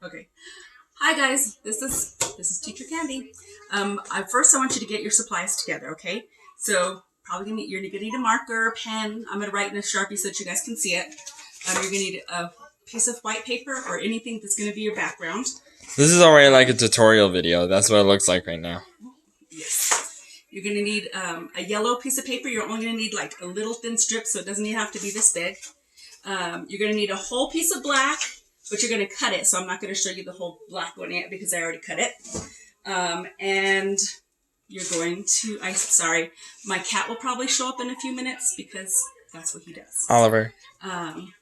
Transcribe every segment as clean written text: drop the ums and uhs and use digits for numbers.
Okay. Hi guys, this is Teacher Candy. First I want you to get your supplies together, okay? So you're gonna need a marker, a pen. I'm gonna write in a Sharpie so that you guys can see it. You're gonna need a piece of white paper or anything that's gonna be your background. This is already like a tutorial video. That's what it looks like right now. Yes. You're gonna need a yellow piece of paper. You're only gonna need like a little thin strip, so it doesn't even have to be this big. You're gonna need a whole piece of black, but you're going to cut it. So I'm not going to show you the whole black one yet because I already cut it. And you're going to, sorry, my cat will probably show up in a few minutes because that's what he does. Oliver.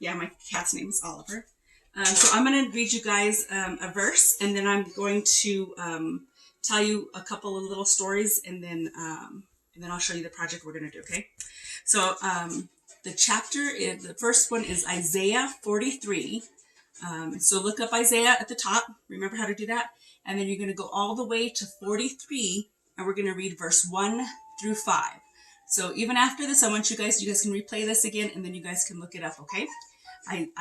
Yeah, my cat's name is Oliver. So I'm going to read you guys a verse, and then I'm going to tell you a couple of little stories, and then I'll show you the project we're going to do, okay? So the first one is Isaiah 43. So look up Isaiah at the top. Remember how to do that? And then you're going to go all the way to 43, and we're going to read verse 1 through 5. So even after this, I want you guys can replay this again, and then you guys can look it up, okay?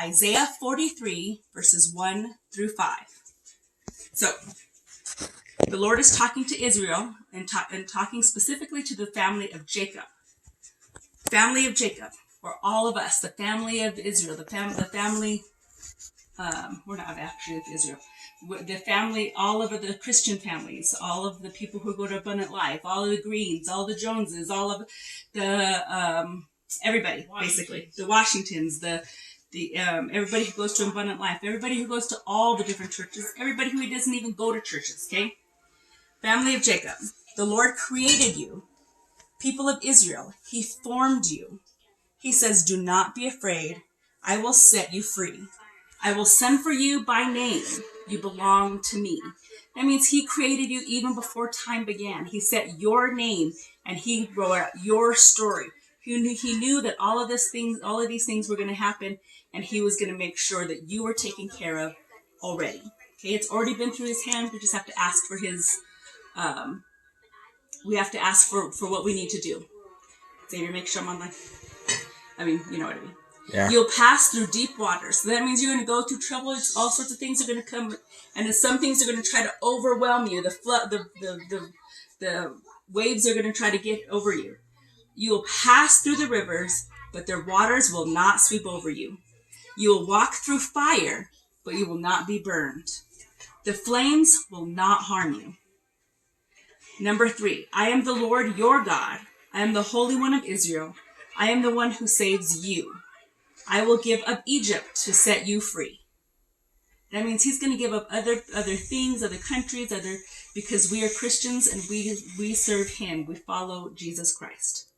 Isaiah 43, verses 1 through 5. So the Lord is talking to Israel and talking specifically to the family of Jacob. Family of Jacob, or all of us, the family of Israel, the family... we're not actually of Israel. The family, all of the Christian families, all of the people who go to Abundant Life, all of the Greens, all the Joneses, all of the everybody, basically, the Washingtons, the everybody who goes to Abundant Life, everybody who goes to all the different churches, everybody who doesn't even go to churches. Okay, family of Jacob, the Lord created you, people of Israel. He formed you. He says, "Do not be afraid. I will set you free. I will send for you by name. You belong to me." That means he created you even before time began. He set your name and he wrote out your story. He knew that all of these things were going to happen, and he was going to make sure that you were taken care of already. Okay, it's already been through his hand. We just have to ask for his, we have to ask for what we need to do. Xavier, make sure I'm on you know what I mean. Yeah. You'll pass through deep waters. So that means you're going to go through trouble. All sorts of things are going to come, and then some things are going to try to overwhelm you. The flood, the waves are going to try to get over you. You will pass through the rivers, but their waters will not sweep over you. You will walk through fire, but you will not be burned. The flames will not harm you. Number 3, I am the Lord your God. I am the Holy One of Israel. I am the one who saves you. I will give up Egypt to set you free. That means he's going to give up other things, other countries, because we are Christians and we serve him. We follow Jesus Christ.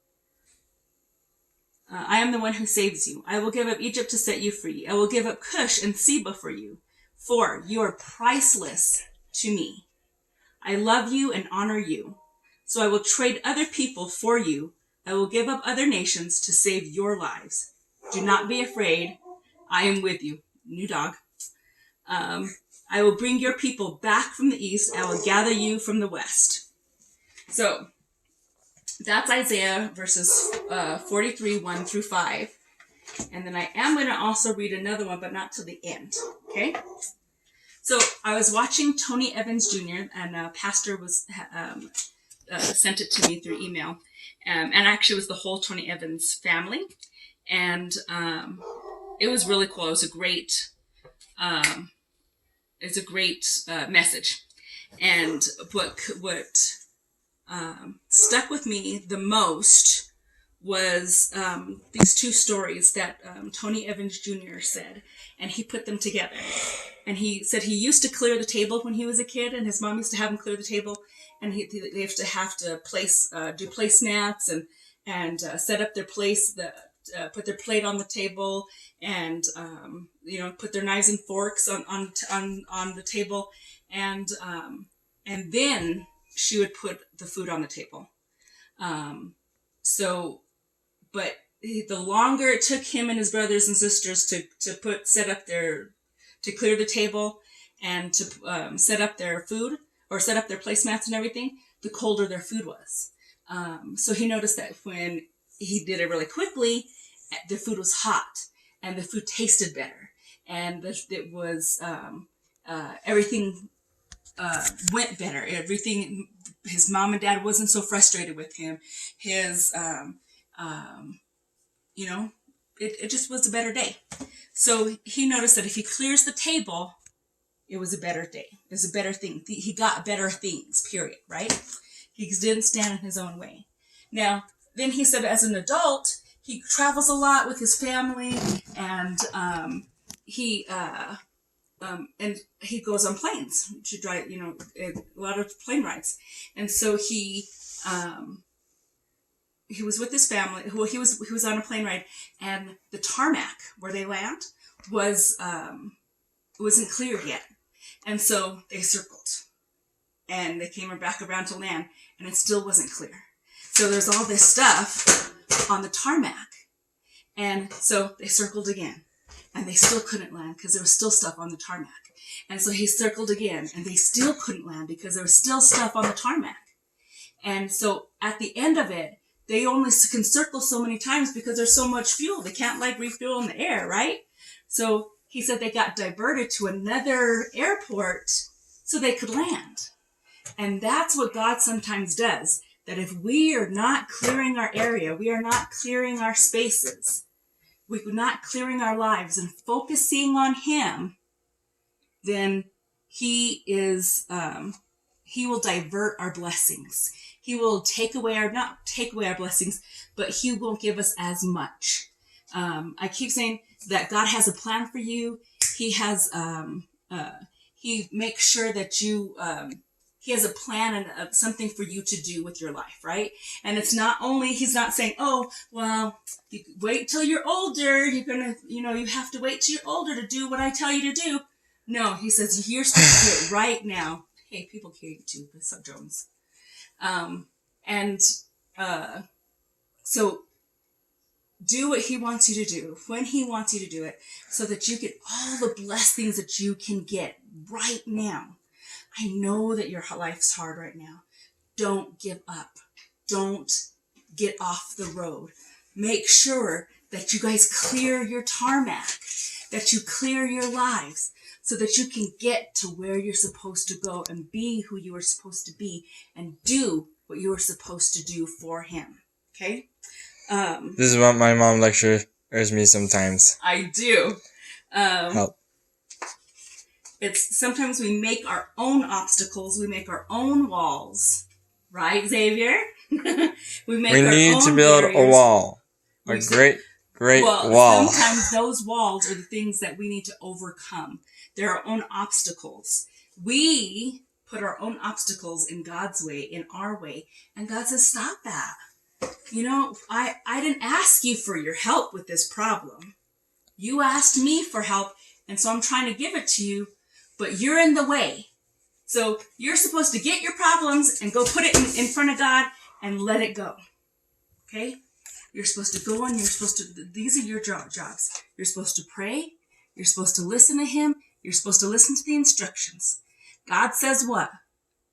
I am the one who saves you. I will give up Egypt to set you free. I will give up Cush and Seba for you, for you are priceless to me. I love you and honor you. So I will trade other people for you. I will give up other nations to save your lives. Do not be afraid. I am with you. New dog. I will bring your people back from the east. I will gather you from the west. So that's Isaiah verses 43, 1 through 5. And then I am going to also read another one, but not till the end. Okay? So I was watching Tony Evans Jr., and Pastor was sent it to me through email. And actually it was the whole Tony Evans family. And it was really cool. It was a great message. And what stuck with me the most was these two stories that Tony Evans Jr. said, and he put them together. And he said he used to clear the table when he was a kid, and his mom used to have him clear the table, and they have to do placemats and set up their place, put their plate on the table, and put their knives and forks on the table, and then she would put the food on the table. But the longer it took him and his brothers and sisters to clear the table and to set up their food or set up their placemats and everything, the colder their food was. So he noticed that when he did it really quickly, the food was hot and the food tasted better, and it was everything went better. Everything, his mom and dad wasn't so frustrated with him. His, you know, it just was a better day. So he noticed that if he clears the table, it was a better day. It was a better thing. He got better things, period, right? He didn't stand in his own way. Now, then he said as an adult, he travels a lot with his family, and he goes on planes to drive, a lot of plane rides. And so he was with his family. Well, he was on a plane ride, and the tarmac where they land wasn't cleared yet. And so they circled, and they came back around to land, and it still wasn't clear. So there's all this stuff on the tarmac. And so they circled again, and they still couldn't land because there was still stuff on the tarmac. And so he circled again, and they still couldn't land because there was still stuff on the tarmac. And so at the end of it, they only can circle so many times because there's so much fuel. They can't refuel in the air, right? So he said they got diverted to another airport so they could land. And that's what God sometimes does. That if we are not clearing our area, we are not clearing our spaces, we're not clearing our lives and focusing on Him, then He will divert our blessings. He will not take away our blessings, but He won't give us as much. I keep saying that God has a plan for you. He has, He makes sure that you, He has a plan and something for you to do with your life, right? And it's not only, He's not saying, oh, well, you wait till you're older. You're going to, you have to wait till you're older to do what I tell you to do. No, He says, you're supposed to do it right now. Hey, people hear you too, Miss Jones. So do what He wants you to do, when He wants you to do it, so that you get all the blessings that you can get right now. I know that your life's hard right now. Don't give up. Don't get off the road. Make sure that you guys clear your tarmac, that you clear your lives, so that you can get to where you're supposed to go and be who you are supposed to be and do what you are supposed to do for Him. Okay? This is what my mom lectures me sometimes. I do. Help. It's sometimes we make our own obstacles. We make our own walls. Right, Xavier? we need to build barriers. A wall. A great wall. Sometimes those walls are the things that we need to overcome. They're our own obstacles. We put our own obstacles in God's way, in our way, and God says, stop that. I didn't ask you for your help with this problem. You asked me for help, and so I'm trying to give it to you, but you're in the way. So you're supposed to get your problems and go put it in front of God and let it go. Okay? You're supposed to go and these are your jobs. You're supposed to pray. You're supposed to listen to Him. You're supposed to listen to the instructions. God says what?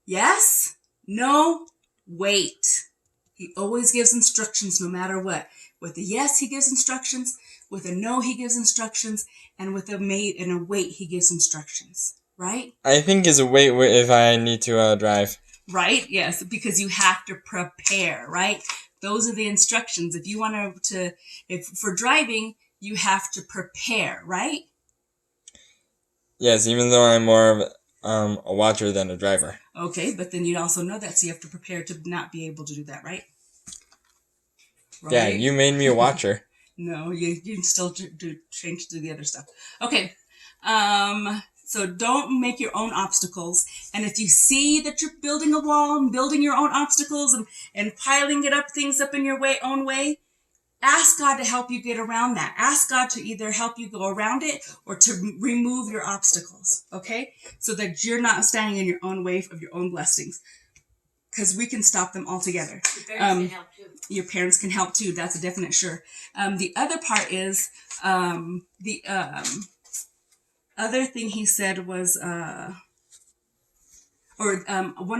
Yes? No? Wait. He always gives instructions no matter what. With a yes, He gives instructions. With a no, He gives instructions. And with a wait, He gives instructions. Right? I think it's a wait if I need to drive. Right? Yes, because you have to prepare, right? Those are the instructions. If you want if for driving, you have to prepare, right? Yes, even though I'm more of a watcher than a driver. Okay, but then you also know that, so you have to prepare to not be able to do that, right? Yeah, you made me a watcher. No, you can still change to the other stuff. Okay, so don't make your own obstacles. And if you see that you're building a wall and building your own obstacles and piling things up in your own way, ask God to help you get around that. Ask God to either help you go around it or to remove your obstacles, okay? So that you're not standing in your own way of your own blessings. Because we can stop them altogether. Your parents can help too. Your parents can help too. That's a definite sure. The other part is other thing he said was, one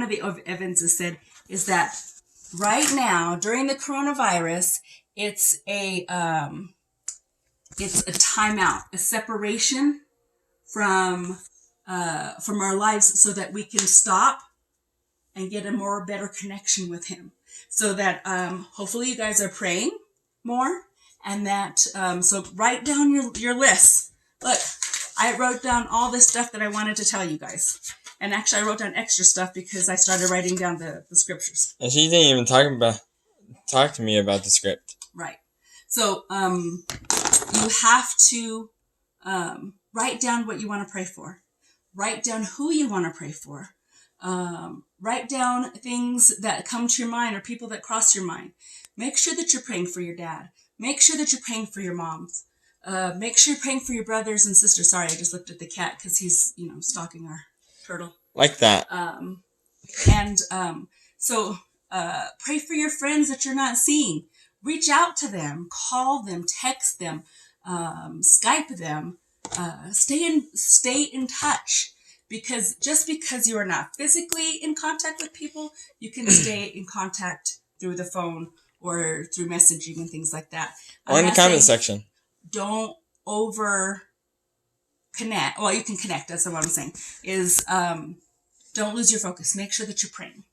of the evidences said is that right now during the coronavirus, it's a timeout, a separation from from our lives so that we can stop and get a better connection with him. So that hopefully you guys are praying more, and that so write down your lists. Look, I wrote down all this stuff that I wanted to tell you guys. And actually I wrote down extra stuff because I started writing down the scriptures. And she didn't even talk to me about the script. Right. So you have to write down what you want to pray for. Write down who you want to pray for. Write down things that come to your mind or people that cross your mind. Make sure that you're praying for your dad. Make sure that you're praying for your moms. Make sure you're praying for your brothers and sisters. Sorry, I just looked at the cat because he's, stalking our turtle. Like that. So pray for your friends that you're not seeing. Reach out to them. Call them. Text them. Skype them. Stay in touch. Because just because you are not physically in contact with people, you can stay in contact through the phone or through messaging and things like that. Or in the comment section. Don't over connect. Well, you can connect. That's what I'm saying. Is don't lose your focus. Make sure that you're praying.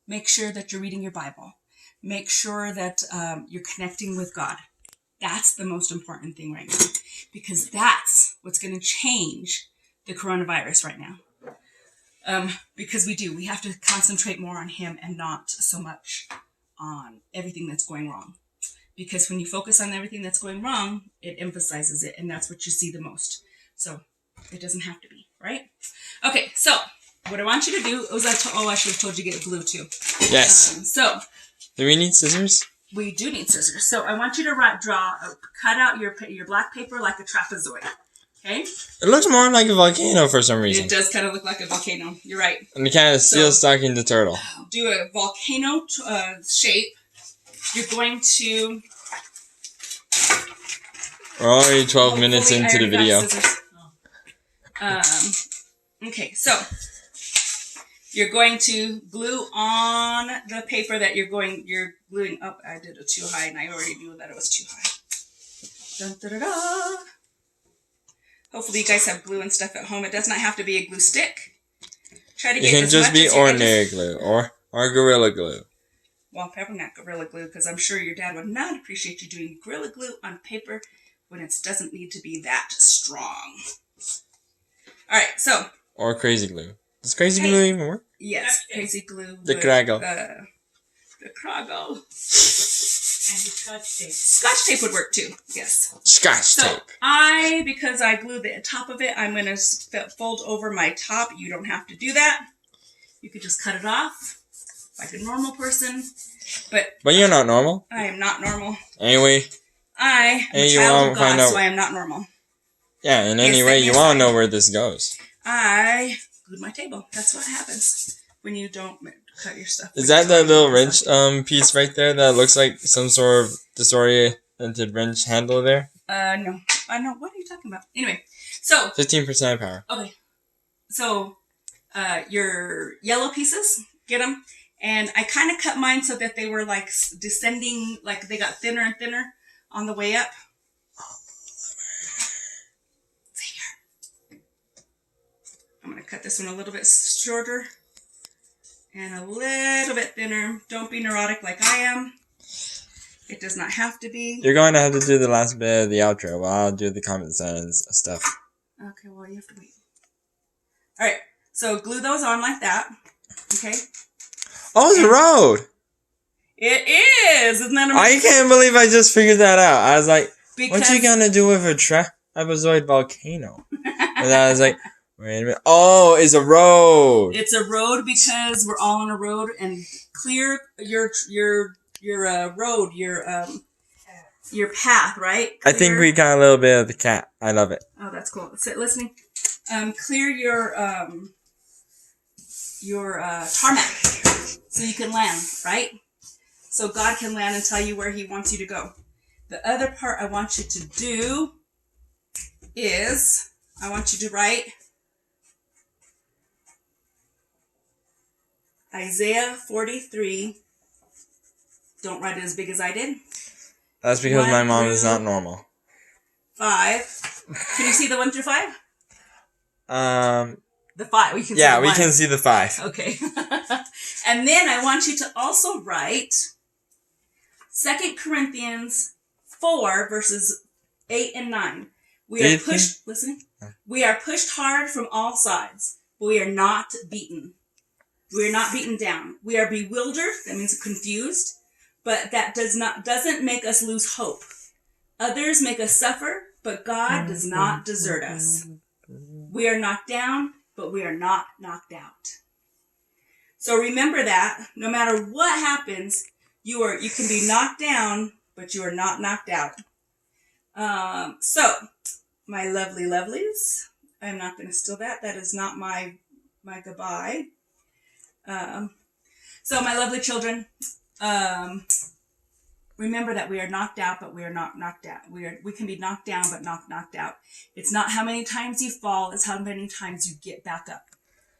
Make sure that you're reading your Bible. Make sure that you're connecting with God. That's the most important thing right now, because that's what's going to change the coronavirus right now. Because we have to concentrate more on him and not so much on everything that's going wrong. Because when you focus on everything that's going wrong, it emphasizes it, and that's what you see the most. So it doesn't have to be, right? Okay, so what I want you to do is I should have told you to get glue too. Yes. So do we need scissors? We do need scissors. So I want you to cut out your black paper like a trapezoid. Okay? It looks more like a volcano for some reason. It does kind of look like a volcano. You're right. And the cat is still stalking the turtle. Do a volcano shape. You're going to... We're already 12 minutes into the video. Okay, so you're going to glue on the paper that you're gluing up. I did it too high, and I already knew that it was too high. Dun, da, da, da. Hopefully you guys have glue and stuff at home. It does not have to be a glue stick. Try to get it can just be ordinary glue or Gorilla Glue. Well, probably not Gorilla Glue, because I'm sure your dad would not appreciate you doing Gorilla Glue on paper when it doesn't need to be that strong. All right, so. Or Crazy Glue. Does Crazy Glue even work? Yes, Crazy Glue. The Craggle. The Craggle. And the Scotch tape. Scotch tape would work too, yes. Scotch tape. Because I glued the top of it, I'm going to fold over my top. You don't have to do that. You could just cut it off like a normal person. But you're not normal. I am not normal. Anyway. I am a child of God, so I am not normal. Yeah, and anyway, you want to know where this goes. I glued my table. That's what happens when you don't cut your stuff. Is that little wrench piece right there that looks like some sort of disoriented wrench handle there? No. I know. What are you talking about? Anyway, so 15% power. Okay. So your yellow pieces, get them. And I kind of cut mine so that they were like descending, like they got thinner and thinner on the way up. I'm going to cut this one a little bit shorter and a little bit thinner. Don't be neurotic like I am. It does not have to be. You're going to have to do the last bit of the outro while I'll do the comment sense stuff. Okay, well, you have to wait. All right, so glue those on like that. Okay. Oh, it's a road. It is. Isn't that amazing? I can't believe I just figured that out. I was like, what's he going to do with a trapezoid volcano? And I was like, wait a minute. Oh, it's a road. It's a road because we're all on a road, and clear your road, your path, right? Clear. I think we got a little bit of the cat. I love it. Oh, that's cool. Sit listening. Clear your tarmac so you can land, right? So God can land and tell you where He wants you to go. The other part I want you to do is I want you to write Isaiah 43. Don't write it as big as I did. That's because my mom is not normal. 5. Can you see the 1 through 5? The 5. We can Yeah, see we can see the 5. Okay. And then I want you to also write 2 Corinthians 4 verses 8 and 9. We are pushed. Listen. We are pushed hard from all sides, but we are not beaten. We are not beaten down. We are bewildered. That means confused. But that doesn't make us lose hope. Others make us suffer, but God does not desert us. We are knocked down, but we are not knocked out. So remember that no matter what happens, you can be knocked down, but you are not knocked out. So my lovely lovelies, I'm not going to steal that. That is not my goodbye. So my lovely children, remember that we are knocked out, but we are not knocked out. We can be knocked down, but not knocked out. It's not how many times you fall, it's how many times you get back up.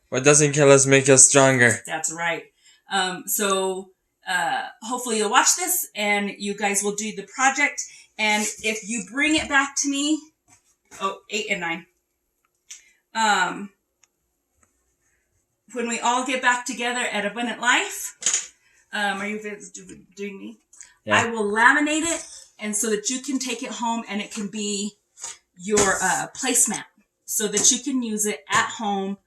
What doesn't kill us makes us stronger. That's right. So hopefully you'll watch this and you guys will do the project. And if you bring it back to me, 8 and 9. When we all get back together at Abundant Life, are you doing me? Yeah. I will laminate it, and so that you can take it home and it can be your placemat, so that you can use it at home,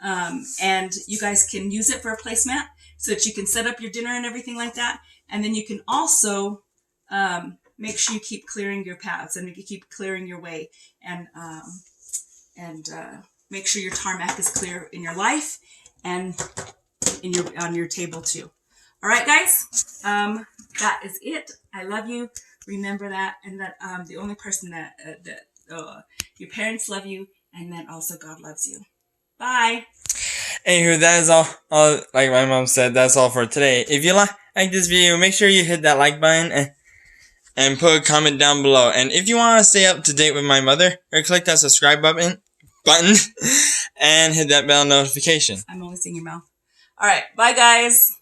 and you guys can use it for a placemat, so that you can set up your dinner and everything like that. And then you can also make sure you keep clearing your paths and you keep clearing your way, and make sure your tarmac is clear in your life and on your table too. All right, guys. That is it. I love you. Remember that, and that the only person that your parents love you, and then also God loves you. Bye. Anywho, that is all. Like my mom said, that's all for today. If you like this video, make sure you hit that like button and put a comment down below. And if you want to stay up to date with my mother, click that subscribe button and hit that bell notification. I'm only seeing your mouth. All right. Bye, guys.